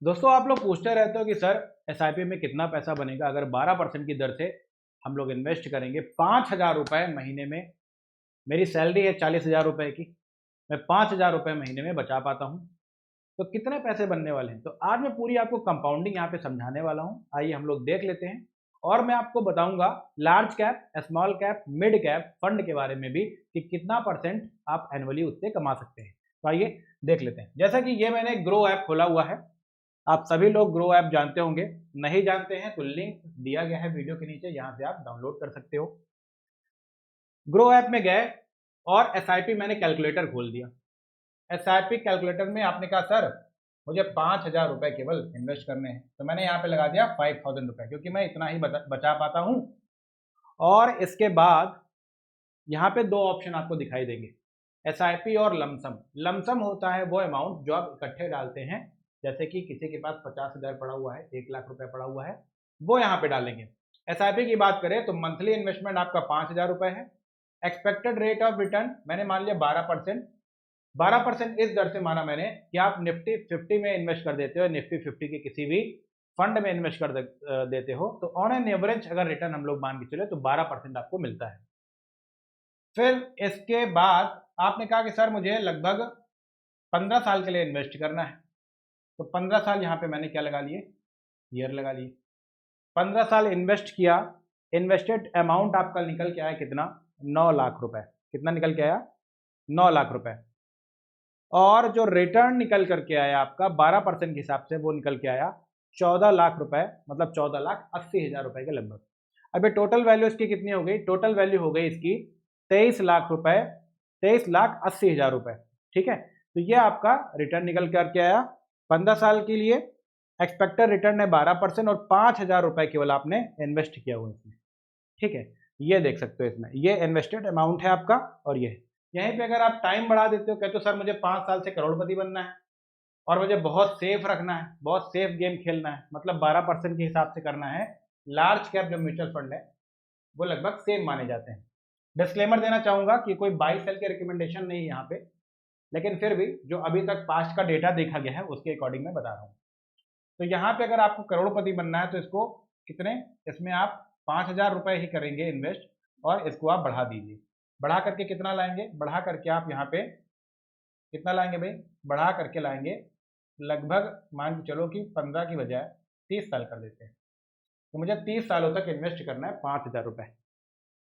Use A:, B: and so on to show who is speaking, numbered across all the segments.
A: दोस्तों आप लोग पूछते रहते हो कि सर एसआईपी में कितना पैसा बनेगा अगर 12% की दर से हम लोग इन्वेस्ट करेंगे 5,000 रुपये महीने में। मेरी सैलरी है 40,000 रुपये की, मैं 5,000 रुपये महीने में बचा पाता हूँ, तो कितने पैसे बनने वाले हैं। तो आज मैं पूरी आपको कंपाउंडिंग यहाँ पे समझाने वाला हूँ। आइए हम लोग देख लेते हैं और मैं आपको बताऊंगा large cap, small cap, mid cap fund के बारे में भी कि कितना परसेंट आप एनुअली उससे कमा सकते हैं। तो आइए देख लेते हैं। जैसा कि ये मैंने ग्रो ऐप खोला हुआ है, आप सभी लोग ग्रो ऐप जानते होंगे, नहीं जानते हैं तो लिंक दिया गया है वीडियो के नीचे, यहाँ से आप डाउनलोड कर सकते हो। ग्रो ऐप में गए और एसआईपी मैंने कैलकुलेटर खोल दिया। एसआईपी कैलकुलेटर में आपने कहा सर मुझे 5,000 रुपये केवल इन्वेस्ट करने हैं, तो मैंने यहाँ पे लगा दिया 5,000 रुपये, क्योंकि मैं इतना ही बचा पाता हूँ। और इसके बाद यहाँ पे दो ऑप्शन आपको दिखाई देंगे, एसआईपी और लमसम। लमसम होता है वो अमाउंट जो आप इकट्ठे डालते हैं, जैसे कि किसी के पास 50,000 पड़ा हुआ है, 1,00,000 रुपये पड़ा हुआ है, वो यहाँ पे डालेंगे। एसआईपी की बात करें तो मंथली इन्वेस्टमेंट आपका 5,000 रुपये है। एक्सपेक्टेड रेट ऑफ रिटर्न मैंने मान लिया 12%। 12% इस दर से माना मैंने कि आप निफ्टी 50 में इन्वेस्ट कर देते हो, निफ्टी 50 के किसी भी फंड में इन्वेस्ट कर देते हो, तो ऑन एन एवरेज अगर रिटर्न हम लोग मान के चले तो 12% आपको मिलता है। फिर इसके बाद आपने कहा कि सर मुझे लगभग 15 साल के लिए इन्वेस्ट करना है, तो 15 साल यहाँ पे मैंने क्या लगा लिए, ईयर लगा लिए। 15 साल इन्वेस्ट किया, इन्वेस्टेड अमाउंट आपका निकल के आया कितना, 9,00,000 रुपए। कितना निकल के आया, 9,00,000 रुपए। और जो रिटर्न निकल करके आया आपका 12% के हिसाब से, वो निकल के आया 14,00,000 रुपए, मतलब 14,80,000 रुपए के लगभग। अभी टोटल वैल्यू इसकी कितनी हो गई, टोटल वैल्यू हो गई इसकी 23,00,000 रुपए, 23,80,000 रुपए। ठीक है, तो ये आपका रिटर्न निकल करके आया 15 साल के लिए। एक्सपेक्टेड रिटर्न है 12% और 5,000 रुपए केवल आपने इन्वेस्ट किया हुआ इसमें। ठीक है, ये देख सकते हो इसमें, ये इन्वेस्टेड अमाउंट है आपका। और ये यहीं पे अगर आप टाइम बढ़ा देते हो, कहते हो सर मुझे 5 साल से करोड़पति बनना है और मुझे बहुत सेफ रखना है, बहुत सेफ गेम खेलना है, मतलब 12% के हिसाब से करना है। लार्ज कैप जो म्यूचुअल फंड है वो लगभग सेम माने जाते हैं। डिस्क्लेमर देना चाहूंगा कि कोई बाई सेल के रिकमेंडेशन नहीं है यहाँ पे, लेकिन फिर भी जो अभी तक पास्ट का डेटा देखा गया है उसके अकॉर्डिंग मैं बता रहा हूँ। तो यहाँ पे अगर आपको करोड़पति बनना है तो इसको कितने, इसमें आप 5,000 रुपये ही करेंगे इन्वेस्ट, और इसको आप बढ़ा दीजिए। बढ़ा करके कितना लाएंगे, बढ़ा करके आप यहाँ पे कितना लाएंगे भाई, बढ़ा करके लाएंगे लगभग, मान के चलो कि 15 की बजाय 30 साल कर देते हैं। तो मुझे 30 सालों तक इन्वेस्ट करना है 5,000 रुपये।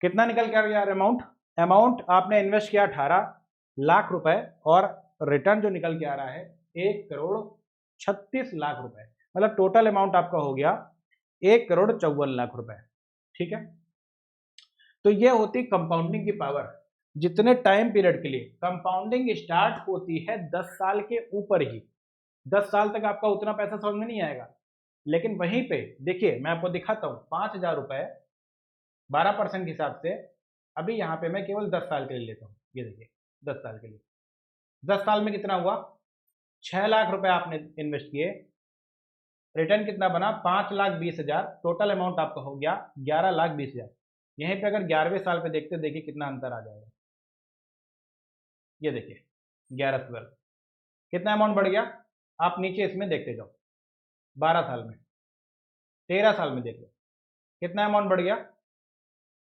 A: कितना निकल के आ गया अमाउंट, अमाउंट आपने इन्वेस्ट किया 18,00,000 रुपए और रिटर्न जो निकल के आ रहा है 1,36,00,000 रुपए, मतलब टोटल अमाउंट आपका हो गया 1,54,00,000 रुपए। ठीक है, तो ये होती कंपाउंडिंग की पावर। जितने टाइम पीरियड के लिए कंपाउंडिंग स्टार्ट होती है 10 साल के ऊपर ही, 10 साल तक आपका उतना पैसा समझ में नहीं आएगा। लेकिन वहीं पे देखिए मैं आपको दिखाता हूँ, 5,000 रुपए 12% के हिसाब से अभी यहाँ पे मैं केवल 10 साल के लिए लेता हूँ। ये देखिए 10 साल के लिए, 10 साल में कितना हुआ, 6,00,000 रुपए आपने इन्वेस्ट किए, रिटर्न कितना बना 5,20,000, टोटल अमाउंट आपका हो गया 11,20,000। यहीं पे अगर 11वें साल पे देखते, देखिए कितना अंतर आ जाएगा। ये देखिए 11 से 12 कितना अमाउंट बढ़ गया, आप नीचे इसमें देखते जाओ। 12 साल में, 13 साल में देख लो कितना अमाउंट बढ़ गया।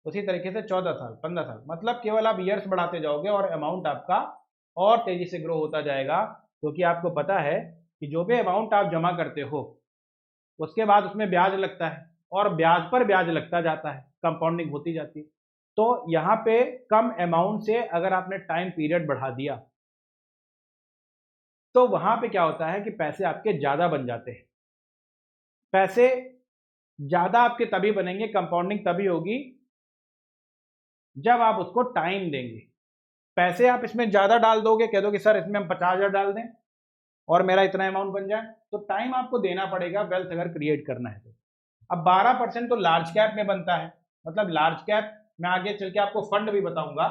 A: उसी तरीके से 14 साल, 15 साल, मतलब केवल आप ईयर्स बढ़ाते जाओगे और अमाउंट आपका और तेजी से ग्रो होता जाएगा। क्योंकि आपको पता है कि जो भी अमाउंट आप जमा करते हो उसके बाद उसमें ब्याज लगता है और ब्याज पर ब्याज लगता जाता है, कंपाउंडिंग होती जाती है। तो यहाँ पे कम अमाउंट से अगर आपने टाइम पीरियड बढ़ा दिया तो वहां पे क्या होता है कि पैसे आपके ज्यादा बन जाते हैं। पैसे ज्यादा आपके तभी बनेंगे, कंपाउंडिंग तभी होगी जब आप उसको टाइम देंगे। पैसे आप इसमें ज्यादा डाल दोगे, कह दो कि सर इसमें हम 50,000 डाल दें और मेरा इतना अमाउंट बन जाए, तो टाइम आपको देना पड़ेगा वेल्थ अगर क्रिएट करना है तो। अब 12% तो लार्ज कैप में बनता है, मतलब लार्ज कैप मैं आगे चल के आपको फंड भी बताऊंगा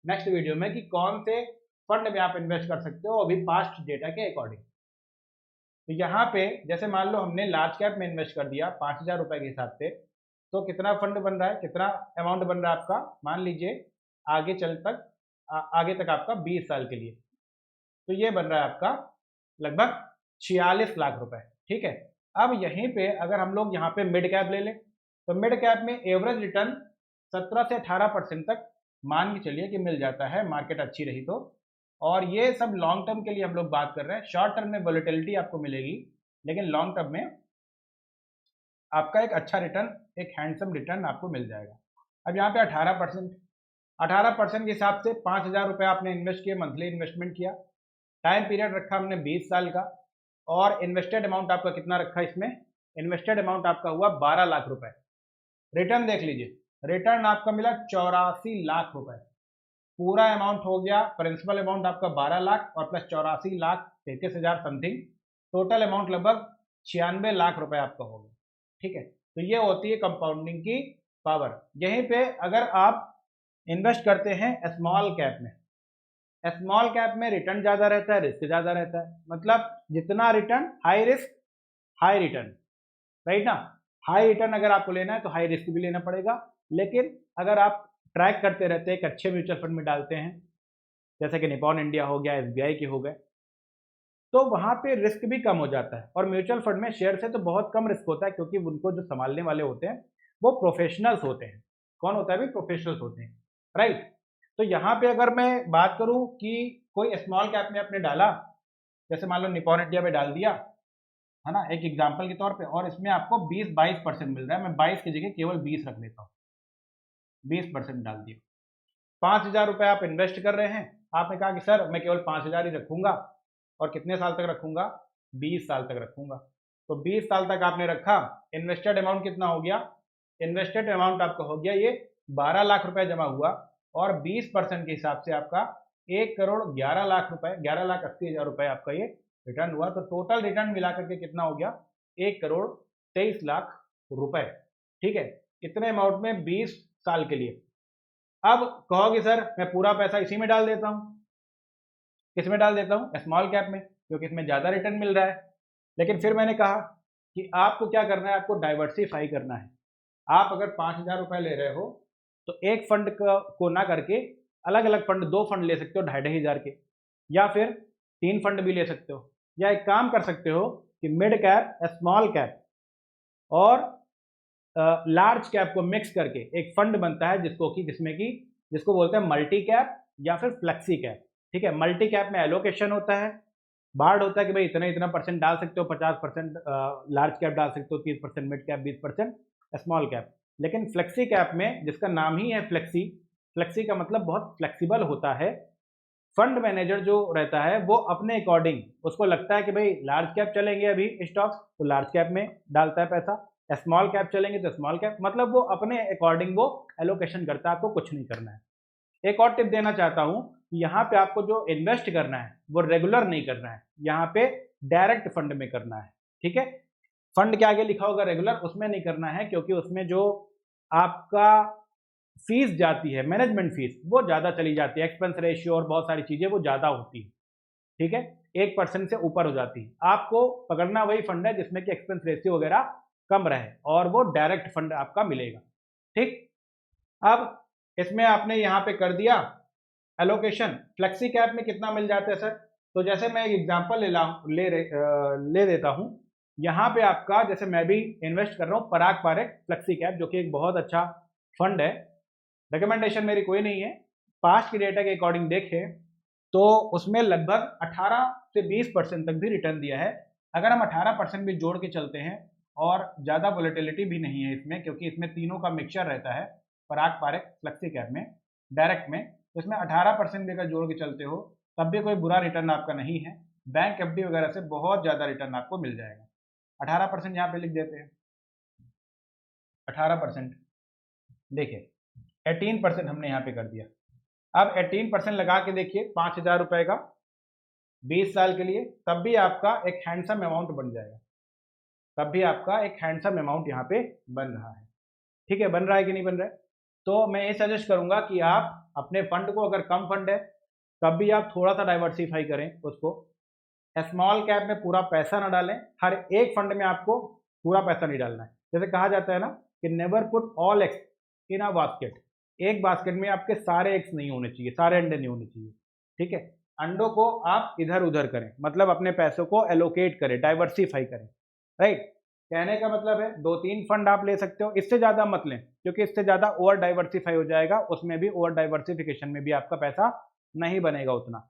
A: नेक्स्ट वीडियो में कि कौन से फंड में आप इन्वेस्ट कर सकते हो अभी पास्ट डेटा के अकॉर्डिंग। तो यहाँ पे जैसे मान लो हमने लार्ज कैप में इन्वेस्ट कर दिया 5,000 रुपए के हिसाब से, तो कितना फंड बन रहा है, कितना अमाउंट बन रहा है आपका, मान लीजिए आगे चल तक आगे तक आपका 20 साल के लिए, तो ये बन रहा है आपका लगभग 46 लाख रुपए। ठीक है। अब यहीं पे अगर हम लोग यहाँ पे मिड कैप ले लें तो मिड कैप में एवरेज रिटर्न 17 से 18% तक मान के चलिए कि मिल जाता है, मार्केट अच्छी रही तो। और ये सब लॉन्ग टर्म के लिए हम लोग बात कर रहे हैं। शॉर्ट टर्म में वोलेटिलिटी आपको मिलेगी, लेकिन लॉन्ग टर्म में आपका एक अच्छा रिटर्न, एक हैंडसम रिटर्न आपको मिल जाएगा। अब यहाँ पे 18% के हिसाब से 5,000 रुपये आपने इन्वेस्ट किए, मंथली इन्वेस्टमेंट किया। टाइम पीरियड रखा हमने 20 साल का, और इन्वेस्टेड अमाउंट आपका कितना रखा इसमें? इन्वेस्टेड अमाउंट आपका हुआ 12 लाख रुपए। रिटर्न देख लीजिए, रिटर्न आपका मिला 84 लाख रुपए। पूरा अमाउंट हो गया, प्रिंसिपल अमाउंट आपका 12 लाख और plus 84 lakh 33,000 something, total amount लगभग 96 लाख रुपए आपका हो गया। ठीक है, तो ये होती है कंपाउंडिंग की पावर। यहीं पे अगर आप इन्वेस्ट करते हैं स्मॉल कैप में, स्मॉल कैप में रिटर्न ज़्यादा रहता है, रिस्क ज़्यादा रहता है। मतलब जितना return high risk high return, right ना। हाई रिटर्न अगर आपको लेना है तो हाई रिस्क भी लेना पड़ेगा, लेकिन अगर आप ट्रैक करते रहते हैं, एक अच्छे म्यूचुअल फंड में डालते हैं, जैसे कि निपॉन इंडिया हो गया, SBI के हो गए, तो वहाँ पे रिस्क भी कम हो जाता है। और म्यूचुअल फंड में शेयर से तो बहुत कम रिस्क होता है, क्योंकि उनको जो संभालने वाले होते हैं वो प्रोफेशनल्स होते हैं। कौन होता है भी? प्रोफेशनल्स होते हैं, राइट। तो यहाँ पे अगर मैं बात करूँ कि कोई स्मॉल कैप में आपने डाला, जैसे मान लो निपॉन इंडिया में डाल दिया, है ना, एक एग्जाम्पल के तौर पे, और इसमें आपको 20-22% मिल रहा है। मैं 22 की जगह केवल 20 रख लेता हूँ, 20% डाल दिया। 5,000 रुपये आप इन्वेस्ट कर रहे हैं। आपने कहा कि सर मैं केवल 5,000 ही रखूंगा, और कितने साल तक रखूंगा? 20 साल तक रखूंगा। तो 20 साल तक आपने रखा, इन्वेस्टेड अमाउंट कितना हो गया? इन्वेस्टेड अमाउंट आपका हो गया ये 12 लाख रुपए जमा हुआ, और 20% के हिसाब से आपका 1,11,00,000 रुपए, 11,80,000 रुपए आपका ये रिटर्न हुआ। तो टोटल रिटर्न मिला करके कितना हो गया? 1,23,00,000 रुपए। ठीक है, कितने अमाउंट में? 20 साल के लिए। अब कहोगे सर मैं पूरा पैसा इसी में डाल देता हूँ। किस में डाल देता हूँ? स्मॉल कैप में, क्योंकि इसमें ज़्यादा रिटर्न मिल रहा है। लेकिन फिर मैंने कहा कि आपको क्या करना है, आपको डाइवर्सिफाई करना है। आप अगर 5,000 रुपये ले रहे हो तो एक फंड को ना करके अलग अलग फंड, 2 फंड ले सकते हो 2,500 के, या फिर 3 फंड भी ले सकते हो। या एक काम कर सकते हो कि मिड कैप, स्मॉल कैप और लार्ज कैप को मिक्स करके एक फंड बनता है, जिसको बोलते हैं मल्टी कैप या फिर फ्लेक्सी कैप। ठीक है, मल्टी कैप में एलोकेशन होता है, बार्ड होता है कि भाई इतना इतना परसेंट डाल सकते हो, 50% लार्ज कैप डाल सकते हो, 30% मिड कैप, 20% स्मॉल कैप। लेकिन फ्लेक्सी कैप में, जिसका नाम ही है फ्लेक्सी, फ्लेक्सी का मतलब बहुत फ्लेक्सिबल होता है। फंड मैनेजर जो रहता है वो अपने अकॉर्डिंग, उसको लगता है कि भाई लार्ज कैप चलेंगे अभी स्टॉक्स, तो लार्ज कैप में डालता है पैसा, स्मॉल कैप चलेंगे तो स्मॉल कैप, मतलब वो अपने अकॉर्डिंग वो एलोकेशन करता है। आपको कुछ नहीं करना है। एक और टिप देना चाहता हूं कि यहाँ पे आपको जो इन्वेस्ट करना है वो रेगुलर नहीं करना है, यहाँ पे डायरेक्ट फंड में करना है। ठीक है, फंड के आगे लिखा होगा रेगुलर, उसमें नहीं करना है, क्योंकि उसमें जो आपका फीस जाती है, मैनेजमेंट फीस, वो ज़्यादा चली जाती है, एक्सपेंस रेशियो और बहुत सारी चीज़ें वो ज़्यादा होती है। ठीक है, 1% से ऊपर हो जाती है। आपको पकड़ना वही फंड है जिसमें कि एक्सपेंस रेशियो वगैरह कम रहे, और वो डायरेक्ट फंड आपका मिलेगा। ठीक, अब इसमें आपने यहाँ पे कर दिया एलोकेशन। फ्लेक्सी कैप में कितना मिल जाता है सर? तो जैसे मैं एक एग्जांपल ले देता हूँ। यहाँ पे आपका, जैसे मैं भी इन्वेस्ट कर रहा हूँ पराग पारेख फ्लेक्सी कैप, जो कि एक बहुत अच्छा फंड है। रिकमेंडेशन मेरी कोई नहीं है, पास्ट के डेटा के अकॉर्डिंग देखें तो उसमें लगभग 18 से 20% तक भी रिटर्न दिया है। अगर हम 18% भी जोड़ के चलते हैं, और ज़्यादा वोलेटिलिटी भी नहीं है इसमें, क्योंकि इसमें तीनों का मिक्सचर रहता है पराग पारेख फ्लेक्सी कैप में, डायरेक्ट में, तो इसमें 18% भी अगर जोड़ के चलते हो तब भी कोई बुरा रिटर्न आपका नहीं है। बैंक FD वगैरह से बहुत ज़्यादा रिटर्न आपको मिल जाएगा। 18% यहाँ पे लिख देते हैं, 18%। देखिए 18% हमने यहाँ पे कर दिया। अब 18% लगा के देखिए 5,000 रुपए का 20 साल के लिए, तब भी आपका एक हैंडसम अमाउंट बन जाएगा। तब भी आपका एक हैंडसम अमाउंट यहाँ पे बन रहा है। ठीक है, बन रहा है कि नहीं बन रहा है? तो मैं ये सजेस्ट करूंगा कि आप अपने फंड को, अगर कम फंड है तब भी आप थोड़ा सा डाइवर्सिफाई करें उसको। स्मॉल कैप में पूरा पैसा ना डालें, हर एक फंड में आपको पूरा पैसा नहीं डालना है। जैसे कहा जाता है ना कि never put all eggs in a basket. एक बास्केट में आपके सारे एग्स नहीं होने चाहिए, सारे अंडे नहीं होने चाहिए। ठीक है, अंडों को आप इधर उधर करें, मतलब अपने पैसों को एलोकेट करें, डाइवर्सिफाई करें। राइट। कहने का मतलब है 2-3 फंड आप ले सकते हो, इससे ज़्यादा मत लें, क्योंकि इससे ज़्यादा ओवर डाइवर्सिफाई हो जाएगा, उसमें भी ओवर डाइवर्सिफिकेशन में भी आपका पैसा नहीं बनेगा उतना।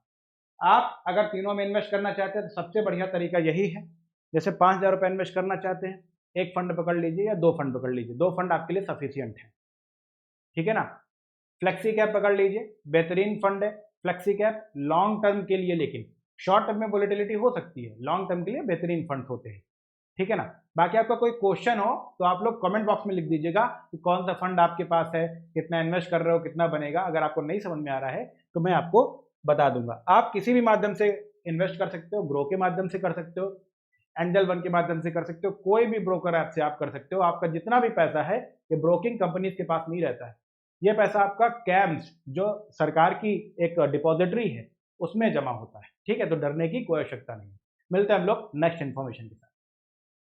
A: आप अगर तीनों में इन्वेस्ट करना चाहते हैं तो सबसे बढ़िया तरीका यही है। जैसे 5,000 रुपये इन्वेस्ट करना चाहते हैं, एक फंड पकड़ लीजिए या 2 फंड पकड़ लीजिए, 2 फंड आपके लिए सफिशिएंट है, ठीक है ना। फ्लेक्सी कैप पकड़ लीजिए, बेहतरीन फंड है फ्लेक्सी कैप लॉन्ग टर्म के लिए, लेकिन शॉर्ट टर्म में वोलेटिलिटी हो सकती है, लॉन्ग टर्म के लिए बेहतरीन फंड होते हैं, ठीक है ना। बाकी आपका कोई क्वेश्चन हो तो आप लोग कमेंट बॉक्स में लिख दीजिएगा कि कौन सा फंड आपके पास है, कितना इन्वेस्ट कर रहे हो, कितना बनेगा। अगर आपको नहीं समझ में आ रहा है तो मैं आपको बता दूंगा। आप किसी भी माध्यम से इन्वेस्ट कर सकते हो, ग्रो के माध्यम से कर सकते हो, एंजल वन के माध्यम से कर सकते हो, कोई भी ब्रोकर ऐप से आप कर सकते हो। आपका जितना भी पैसा है ये ब्रोकिंग कंपनीज के पास नहीं रहता है, ये पैसा आपका कैम्स जो सरकार की एक डिपॉजिटरी है उसमें जमा होता है, ठीक है। तो डरने की कोई आवश्यकता नहीं है। मिलते हैं हम लोग नेक्स्ट इन्फॉर्मेशन के साथ।